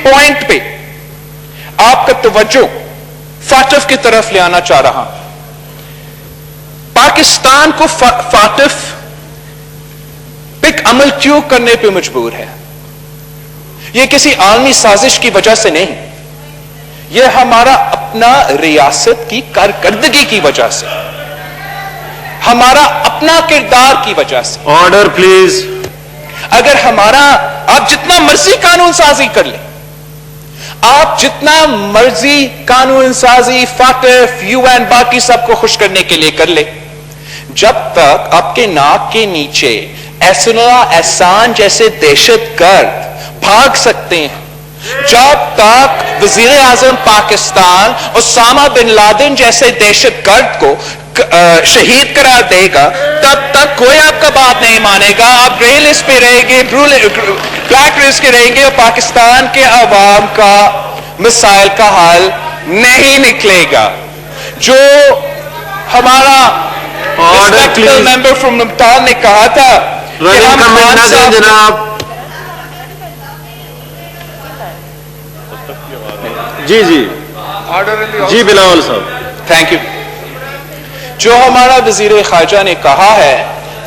Point पे आपका तवज्जो फाटफ की तरफ ले आना चाह रहा हूं। पाकिस्तान को फाटफ पे अमल क्यों करने पे मजबूर है? यह किसी आलमी साजिश की वजह से नहीं, यह हमारा अपना रियासत की कारकर्दगी की वजह से, हमारा अपना किरदार की वजह से। Order please. अगर हमारा, आप जितना मर्जी कानून साजी कर ले, आप जितना मर्जी कानून साजी फाटफ यूएन बाकी सबको खुश करने के लिए कर ले, जब तक आपके नाक के नीचे एहसान जैसे दहशतगर्द भाग सकते हैं, जब तक वजीर आजम पाकिस्तान ओसामा बिन लादेन जैसे दहशतगर्द को शहीद करार देगा, तब तक कोई आपका बात नहीं मानेगा। आप ग्रे लिस्ट पे रहेंगे, ब्लैक लिस्ट के रहेंगे और पाकिस्तान के अवाम का मसाइल का हल नहीं निकलेगा। जो हमारा रिस्पेक्टेबल मेंबर फ्रॉम नमताल ने कहा था कि हम खान साहब, जनाब जी जी बिलावल साहब, थैंक यू। जो हमारा वजीर खारजा ने कहा है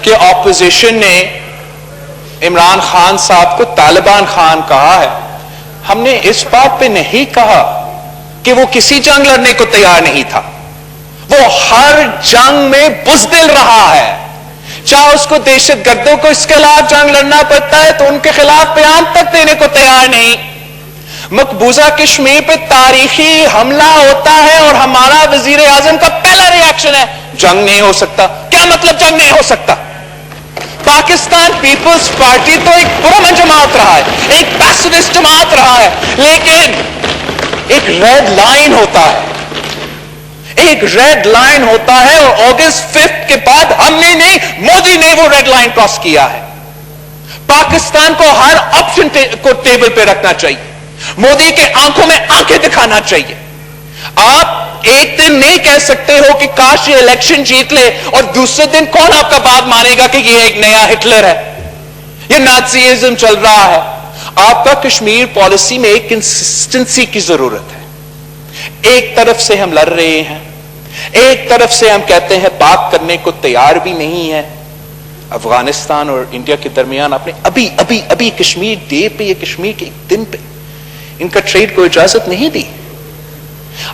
कि ऑपोजिशन ने इमरान खान साहब को तालिबान खान कहा है, हमने इस बात पे नहीं कहा कि वो किसी जंग लड़ने को तैयार नहीं था। वो हर जंग में बुज़दिल रहा है, चाहे उसको दहशतगर्दों को इसके खिलाफ जंग लड़ना पड़ता है तो उनके खिलाफ बयान तक देने को तैयार नहीं। मकबूजा कश्मीर पे तारीखी हमला होता है और हमारा वजीर आजम का पहला रिएक्शन है जंग नहीं हो सकता। क्या मतलब जंग नहीं हो सकता? पाकिस्तान पीपल्स पार्टी तो एक पुरअमन जमात रहा है, एक पैसिफिस्ट जमात रहा है, लेकिन एक रेड लाइन होता है, एक रेड लाइन होता है और अगस्त 5 के बाद हमने नहीं, मोदी ने वो रेड लाइन क्रॉस किया है। पाकिस्तान को हर ऑप्शन को टेबल पे रखना चाहिए, मोदी के आंखों में आंखें दिखाना चाहिए। आप एक दिन नहीं कह सकते हो कि काश ये इलेक्शन जीत ले और दूसरे दिन कौन आपका बात मानेगा कि ये एक नया हिटलर है, ये नाजीइज्म चल रहा है। आपका कश्मीर पॉलिसी में एक कंसिस्टेंसी की जरूरत है। एक तरफ से हम लड़ रहे हैं, एक तरफ से हम कहते हैं बात करने को तैयार भी नहीं है। अफगानिस्तान और इंडिया के दरमियान आपने अभी अभी अभी कश्मीर डे पे, ये कश्मीर के एक दिन पे इनका ट्रेड को इजाजत नहीं दी।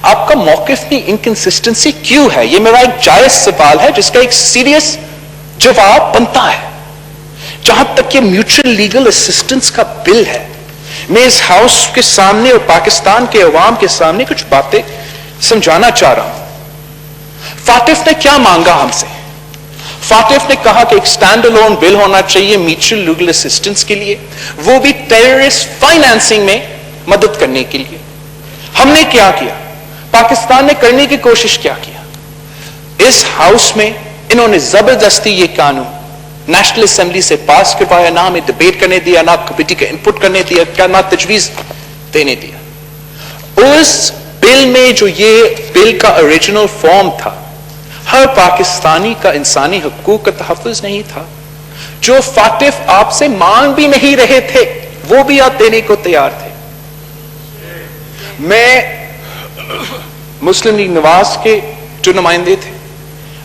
आपका मौकिफ की इनकंसिस्टेंसी क्यों है? यह मेरा एक जायज सवाल है जिसका एक सीरियस जवाब बनता है। जहां तक ये म्यूचुअल लीगल असिस्टेंस का बिल है, मैं इस हाउस के सामने और पाकिस्तान के अवाम के सामने कुछ बातें समझाना चाह रहा हूं। फातिफ ने क्या मांगा हमसे? फातिफ ने कहा कि एक स्टैंड अलोन बिल होना चाहिए म्यूचुअल लीगल असिस्टेंस के लिए, वो भी टेररिस्ट फाइनेंसिंग में मदद करने के लिए। हमने क्या किया? पाकिस्तान ने करने की कोशिश क्या किया? इस हाउस में इन्होंने जबरदस्ती ये कानून नेशनल असेंबली से पास करवाया, ना हमें डिबेट करने दिया, ना कमेटी का इनपुट करने दिया, क्या ना तजवीज देने दिया। उस बिल में जो ये बिल का ओरिजिनल फॉर्म था, हर पाकिस्तानी का इंसानी हकूक का तहफ़्फ़ुज़ नहीं था। जो फातिफ आपसे मांग भी नहीं रहे थे वो भी आप देने को तैयार थे। मैं मुस्लिम लीग नवाज के जो नुमाइंदे थे,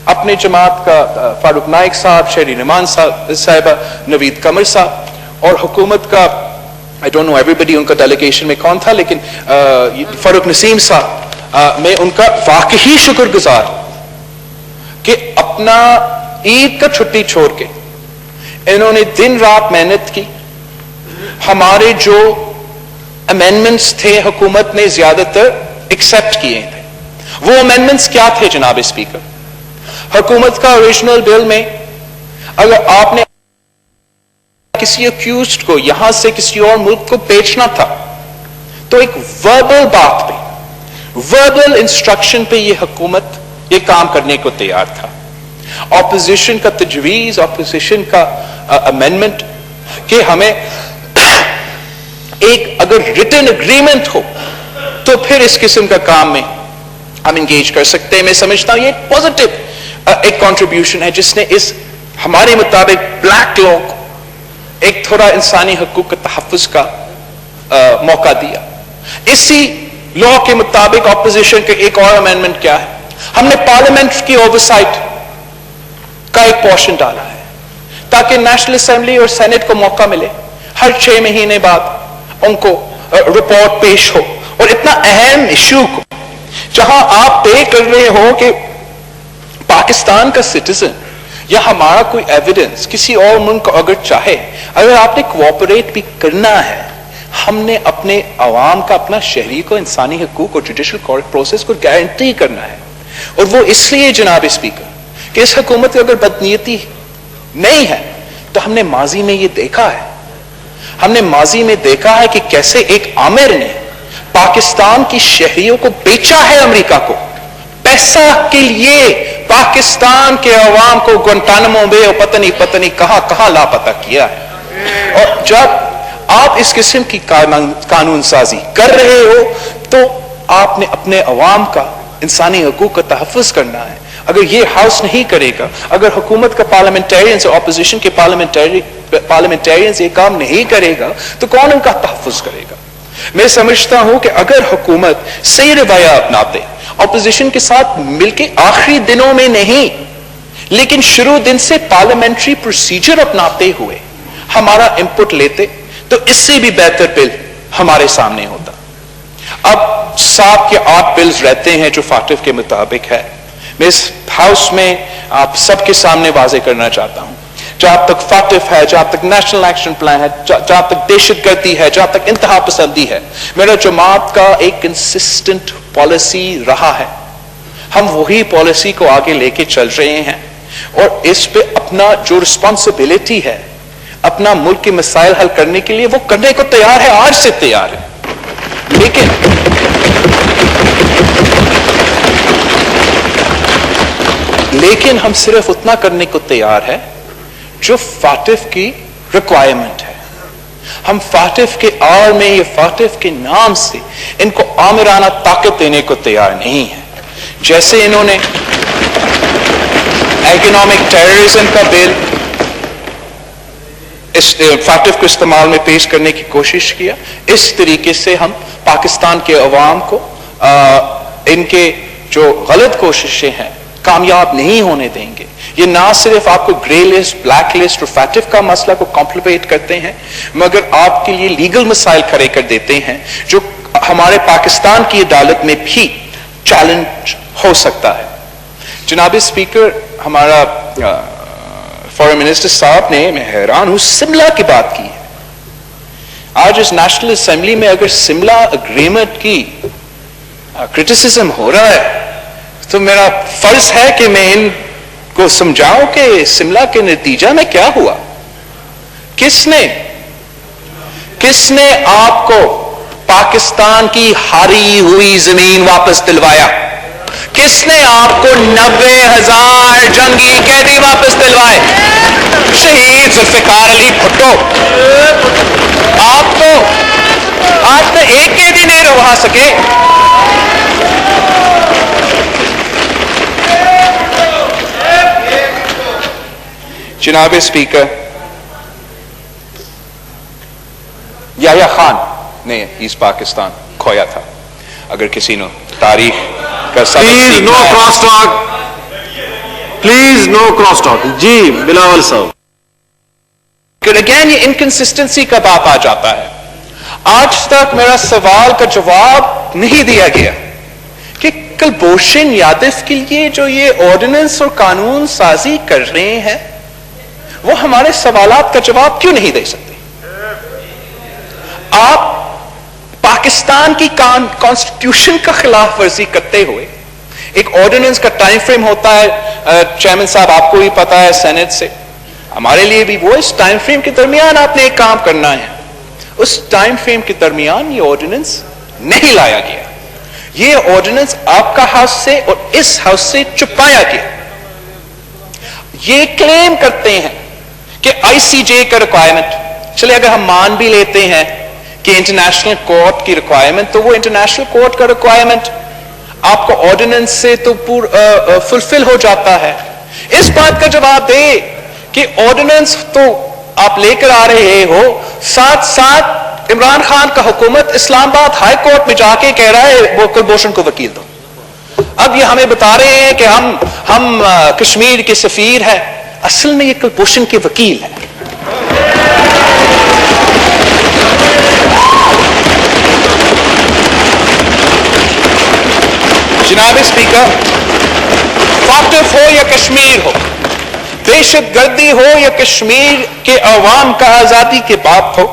अपने जमात का फारूक नाइक साहब, शहरी नमान साहिबा, नवीद कमर साहब और हुकूमत का आई डोंट नो एवरीबडी उनका डेलीगेशन में कौन था, लेकिन फारूक नसीम साहब, मैं उनका वाकई शुक्रगुजार हूं कि अपना ईद का छुट्टी छोड़ के इन्होंने दिन रात मेहनत की। हमारे जो अमेंडमेंट्स थे हुकूमत ने ज्यादातर एक्सेप्ट किए थे। वो अमेंडमेंट्स क्या थे जनाब स्पीकर? हुकूमत का ओरिजिनल बिल में अगर आपने किसी अक्यूज्ड को यहां से किसी और मुल्क को बेचना था तो एक वर्बल बात पे, वर्बल इंस्ट्रक्शन पे ये हुकूमत ये काम करने को तैयार था। ऑपोजिशन का तजवीज, ऑपोजिशन का अमेंडमेंट कि हमें एक अगर रिटन एग्रीमेंट हो तो फिर इस किस्म का काम में हम इंगेज कर सकते हैं। मैं समझता हूं ये पॉजिटिव एक कंट्रीब्यूशन है जिसने इस हमारे मुताबिक ब्लैक लॉ को एक थोड़ा इंसानी हकूक के तहफ़्फ़ुज़ का मौका दिया। इसी लॉ के मुताबिक ऑपोजिशन के एक और अमेंडमेंट क्या है, हमने पार्लियामेंट की ओवरसाइट का एक पोर्शन डाला है ताकि नेशनल असेंबली और सेनेट को मौका मिले हर 6 महीने बाद उनको रिपोर्ट पेश हो, और इतना अहम इश्यू को जहां आप तय कर रहे हो कि पाकिस्तान का सिटीजन या हमारा कोई एविडेंस किसी और मुल्क को अगर चाहे, अगर आपने कोऑपरेट भी करना है, हमने अपने अवाम का, अपना शहरी को इंसानी हकूक और जुडिशल प्रोसेस को गारंटी करना है। और वो इसलिए जनाब स्पीकर कि इस हुकूमत की अगर बदनीयती नहीं है तो हमने माजी में ये देखा है, हमने माजी में देखा है कि कैसे एक आमिर ने पाकिस्तान की शहरियों को बेचा है अमेरिका को, पैसा के लिए पाकिस्तान के अवाम को गुंटानामो बे और पता नहीं कहां लापता किया है। और जब आप इस किस्म की कानून साजी कर रहे हो तो आपने अपने अवाम का इंसानी हकूक का तहफ़्फ़ुज़ करना है। अगर ये हाउस नहीं करेगा, अगर हुकूमत का पार्लियामेंटेरियंस और ऑपोजिशन के पार्लियामेंटेरियंस ये काम नहीं करेगा तो कौन उनका तहफ़्फ़ुज़ करेगा? मैं समझता हूं कि अगर हुकूमत सही रवैया अपनाते, ऑपोजिशन के साथ मिलकर आखिरी दिनों में नहीं लेकिन शुरू दिन से पार्लियामेंट्री प्रोसीजर अपनाते हुए हमारा इनपुट लेते तो इससे भी बेहतर बिल हमारे सामने होता। अब 7 या 8 बिल्स रहते हैं जो फाटिफ के मुताबिक है। मैं इस हाउस में आप सबके सामने वाजे करना चाहता हूं, जहां तक फाटिफ है, जहां तक नेशनल एक्शन प्लान है, जहां तक दहशतगर्दी है, जहां तक इंतहा पसंदी है, मेरा जमात का एक कंसिस्टेंट पॉलिसी रहा है। हम वही पॉलिसी को आगे लेके चल रहे हैं और इस पे अपना जो रिस्पॉन्सिबिलिटी है, अपना मुल्क के मसाइल हल करने के लिए वो करने को तैयार है, आज से तैयार है। लेकिन हम सिर्फ उतना करने को तैयार है जो फाटिफ की रिक्वायरमेंट है। हम फाटिफ के आड़ में या फाटिफ के नाम से इनको आमिराना ताकत देने को तैयार नहीं है। जैसे इन्होंने इकोनॉमिक टेररिज्म का बिल इस फाटिफ को इस्तेमाल में पेश करने की कोशिश किया, इस तरीके से हम पाकिस्तान के अवाम को इनके जो गलत कोशिशें हैं कामयाब नहीं होने देंगे। ये ना सिर्फ आपको ग्रे लिस्ट, ब्लैक लिस्ट और फाटिफ का मसला को कॉम्प्लिकेट करते हैं, मगर आपके लिए लीगल मसाइल खड़े कर देते हैं जो हमारे पाकिस्तान की अदालत में भी चैलेंज हो सकता है। जनाब स्पीकर, हमारा फॉरेन मिनिस्टर साहब ने, मैं हैरान हूं, शिमला की बात की है। आज इस नेशनल असेंबली में अगर शिमला अग्रीमेंट की क्रिटिसिज्म हो रहा है तो मेरा फर्ज है कि मैं इनको समझाऊं कि शिमला के नतीजा में क्या हुआ। किसने आपको पाकिस्तान की हारी हुई जमीन वापस दिलवाया? किसने आपको 90,000 जंगी कैदी वापस दिलवाए? शहीद जुल्फिकार अली भुट्टो। आप तो आज तक एक कैदी नहीं रवा सके। जनाब स्पीकर, याह्या खान ने ईस्ट पाकिस्तान खोया था। अगर किसी ने तारीख का please no cross talk, please no cross talk. जी बिलावल साहब। अगेन ये इनकंसिस्टेंसी का बात आ जाता है। आज तक मेरा सवाल का जवाब नहीं दिया गया कि कुलभूषण यादव के लिए जो ये ऑर्डिनेंस और कानून साजी कर रहे हैं वो हमारे सवालात का जवाब क्यों नहीं दे सकते? आप पाकिस्तान की कॉन्स्टिट्यूशन का खिलाफ वर्जी करते हुए एक ऑर्डिनेंस का टाइम फ्रेम होता है, चेयरमैन साहब आपको भी पता है सेनेट से, हमारे लिए भी वो, इस टाइम फ्रेम के दरमियान आपने एक काम करना है। उस टाइम फ्रेम के दरमियान ये ऑर्डिनेंस नहीं लाया गया। ये ऑर्डिनेंस आपका हाउस से और इस हाउस से छुपाया गया। ये क्लेम करते हैं कि आईसीजे का रिक्वायरमेंट, चले अगर हम मान भी लेते हैं कि इंटरनेशनल कोर्ट की रिक्वायरमेंट, तो वो इंटरनेशनल कोर्ट का रिक्वायरमेंट आपको ऑर्डिनेंस से तो फुलफिल हो जाता है। इस बात का जवाब दे कि ऑर्डिनेंस तो आप लेकर आ रहे हो, साथ साथ عمران خان کا حکومت اسلام آباد ہائی کورٹ میں جا کے کہہ رہا ہے وہ کلبھوشن کو وکیل دو. اب یہ ہمیں بتا رہے ہیں کہ ہم کشمیر کے سفیر ہیں، اصل میں یہ کلبھوشن کے وکیل ہیں. جناب اسپیکر، واقف ہو یا کشمیر ہو، دہشت گردی ہو یا کشمیر کے عوام کا آزادی کے باپ ہو،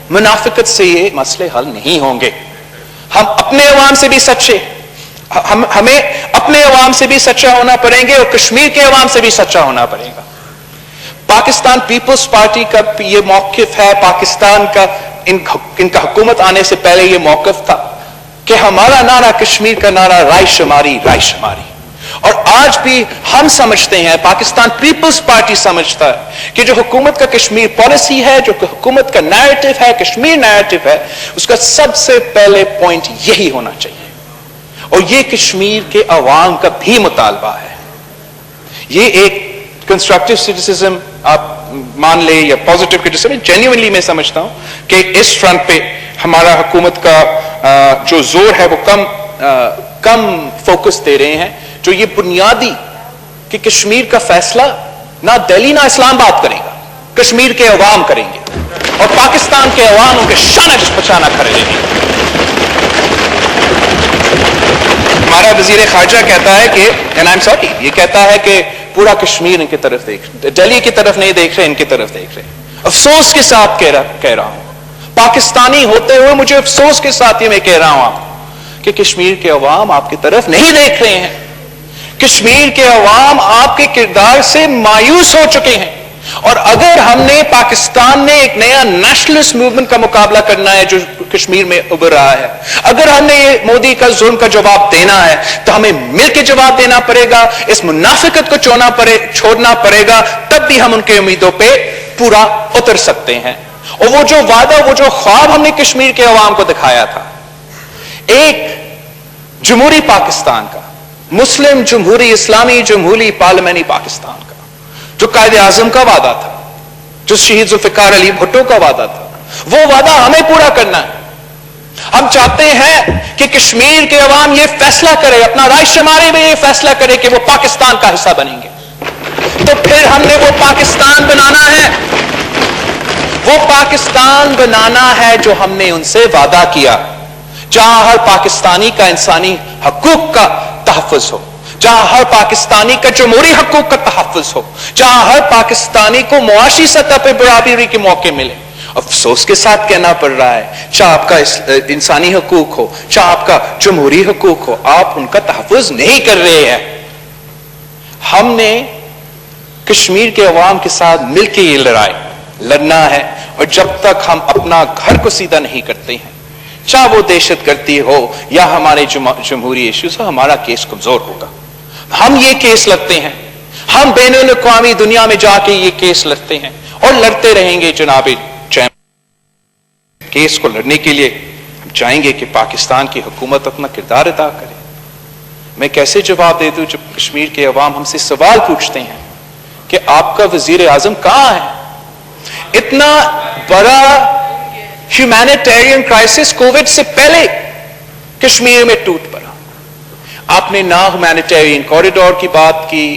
منافقت سے یہ مسئلے حل نہیں ہوں گے. ہم اپنے عوام سے بھی سچے، ہمیں اپنے عوام سے بھی سچا ہونا پڑیں گے اور کشمیر کے عوام سے بھی سچا ہونا پڑے گا. پاکستان پیپلز پارٹی کا یہ موقف ہے، پاکستان کا ان کا حکومت آنے سے پہلے یہ موقف تھا کہ ہمارا نعرہ کشمیر کا نعرہ رائے شماری، رائے شماری. اور آج بھی ہم سمجھتے ہیں، پاکستان پیپلز پارٹی سمجھتا ہے کہ جو حکومت کا کشمیر پالیسی ہے، جو حکومت کا نیریٹو ہے، کشمیر نیریٹو ہے، اس کا سب سے پہلے پوائنٹ یہی ہونا چاہیے. اور یہ کشمیر کے عوام کا بھی مطالبہ ہے. یہ ایک کنسٹرکٹیو سٹیسزم آپ مان لیں یا پازیٹیو کرٹیسزم، جینیونلی میں سمجھتا ہوں کہ اس فرنٹ پہ ہمارا حکومت کا جو زور ہے وہ کم فوکس دے رہے ہیں. جو یہ بنیادی کہ کشمیر کا فیصلہ نہ دہلی نہ اسلام آباد کرے گا، کشمیر کے عوام کریں گے اور پاکستان کے عوام ان کے شانہ بچانا کھڑے رہیں گے. ہمارا وزیر خارجہ کہتا ہے کہ and I'm sorry، یہ کہتا ہے کہ پورا کشمیر ان کی طرف دیکھ، دہلی کی طرف نہیں دیکھ رہے، ان کی طرف دیکھ رہے. افسوس کے ساتھ کہہ رہا ہوں، پاکستانی ہوتے ہوئے مجھے افسوس کے ساتھ یہ میں کہہ رہا ہوں آپ کہ کشمیر کے عوام آپ کی طرف نہیں دیکھ رہے ہیں. کشمیر کے عوام آپ کے کردار سے مایوس ہو چکے ہیں. اور اگر ہم نے پاکستان نے ایک نیا نیشنلسٹ موومنٹ کا مقابلہ کرنا ہے جو کشمیر میں ابھر رہا ہے، اگر ہم نے مودی کا ظلم کا جواب دینا ہے تو ہمیں مل کے جواب دینا پڑے گا، اس منافقت کو چھوڑنا پڑے گا، تب بھی ہم ان کے امیدوں پہ پورا اتر سکتے ہیں. اور وہ جو وعدہ، وہ جو خواب ہم نے کشمیر کے عوام کو دکھایا تھا، ایک جمہوری پاکستان کا، مسلم جمہوری، اسلامی جمہوری پارلیمنٹری پاکستان کا، جو قائد اعظم کا وعدہ تھا، جو شہید ذوالفقار علی بھٹو کا وعدہ تھا، وہ وعدہ ہمیں پورا کرنا ہے. ہم چاہتے ہیں کہ کشمیر کے عوام یہ فیصلہ کرے، اپنا رائے شماری میں یہ فیصلہ کرے کہ وہ پاکستان کا حصہ بنیں گے. تو پھر ہم نے وہ پاکستان بنانا ہے، وہ پاکستان بنانا ہے جو ہم نے ان سے وعدہ کیا، جہاں ہر پاکستانی کا انسانی حقوق کا تحفظ ہو، جہاں ہر پاکستانی کا جمہوری حقوق کا تحفظ ہو، جہاں ہر پاکستانی کو معاشی سطح پہ برابری کے موقع ملے. افسوس کے ساتھ کہنا پڑ رہا ہے، چاہے آپ کا انسانی حقوق ہو، چاہے آپ کا جمہوری حقوق ہو، آپ ان کا تحفظ نہیں کر رہے ہیں. ہم نے کشمیر کے عوام کے ساتھ مل کے یہ لڑائی لڑنا ہے، اور جب تک ہم اپنا گھر کو سیدھا نہیں کرتے ہیں، چاہے وہ دہشت گردی ہو یا ہمارے جمہوری ایشوز ہو، ہمارا کیس کمزور ہوگا. ہم یہ کیس لڑتے ہیں، ہم بین الاقوامی دنیا میں جا کے یہ کیس لڑتے ہیں اور لڑتے رہیں گے. جناب کیس کو لڑنے کے لیے ہم چاہیں گے کہ پاکستان کی حکومت اپنا کردار ادا کرے. میں کیسے جواب دے دوں جب کشمیر کے عوام ہم سے سوال پوچھتے ہیں کہ آپ کا وزیر اعظم کہاں ہے؟ اتنا بڑا ہیومینیٹیرین کرائسس کووڈ سے پہلے کشمیر میں ٹوٹ پڑا. آپ نے نہ ہیومینیٹیرین کوریڈور کی بات کی،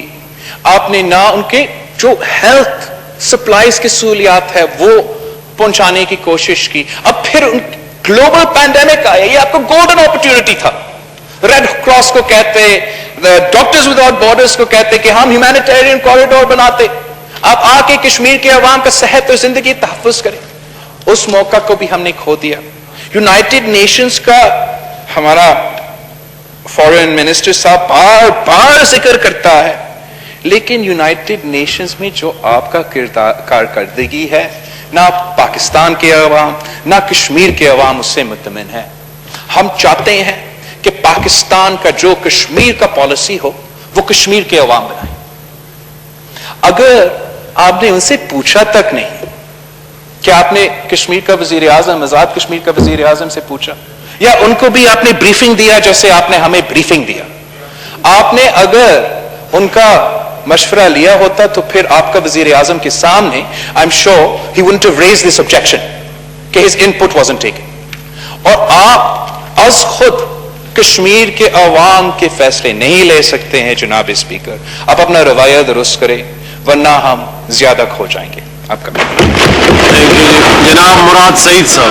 آپ نے نہ ان کے جو ہیلتھ سپلائز کی سہولیات ہے وہ پہنچانے کی کوشش کی. اب پھر گلوبل پینڈیمک آیا، یہ آپ کو گولڈن اپرچونٹی تھا. ریڈ کراس کو کہتے، ڈاکٹرز وداؤٹ بارڈرز کو کہتے کہ ہم ہیومینیٹیرین کوریڈور بناتے. آپ آ کے کشمیر کے عوام کا صحت اور زندگی تحفظ کریں. اس موقع کو بھی ہم نے کھو دیا. یونائٹڈ نیشنز کا ہمارا فارن منسٹر صاحب بار بار ذکر کرتا ہے، لیکن یونائٹڈ نیشنز میں جو آپ کا کارکردگی ہے، نہ پاکستان کے عوام نہ کشمیر کے عوام اس سے مطمئن ہے. ہم چاہتے ہیں کہ پاکستان کا جو کشمیر کا پالیسی ہو وہ کشمیر کے عوام بنائیں. اگر آپ نے ان سے پوچھا تک نہیں کہ آپ نے کشمیر کا وزیر اعظم، آزاد کشمیر کا وزیر اعظم سے پوچھا، یا ان کو بھی آپ نے بریفنگ دیا جیسے آپ نے ہمیں بریفنگ دیا، آپ نے اگر ان کا مشورہ لیا ہوتا تو پھر آپ کا وزیر اعظم کے سامنے I am sure he wouldn't have raised this objection کہ کہ his input wasn't taken. اور آپ از خود کشمیر کے عوام کے فیصلے نہیں لے سکتے ہیں جناب اسپیکر. آپ اپنا رویہ درست کریں ورنہ ہم زیادہ کھو جائیں گے. آپ کا جناب مراد سعید صاحب.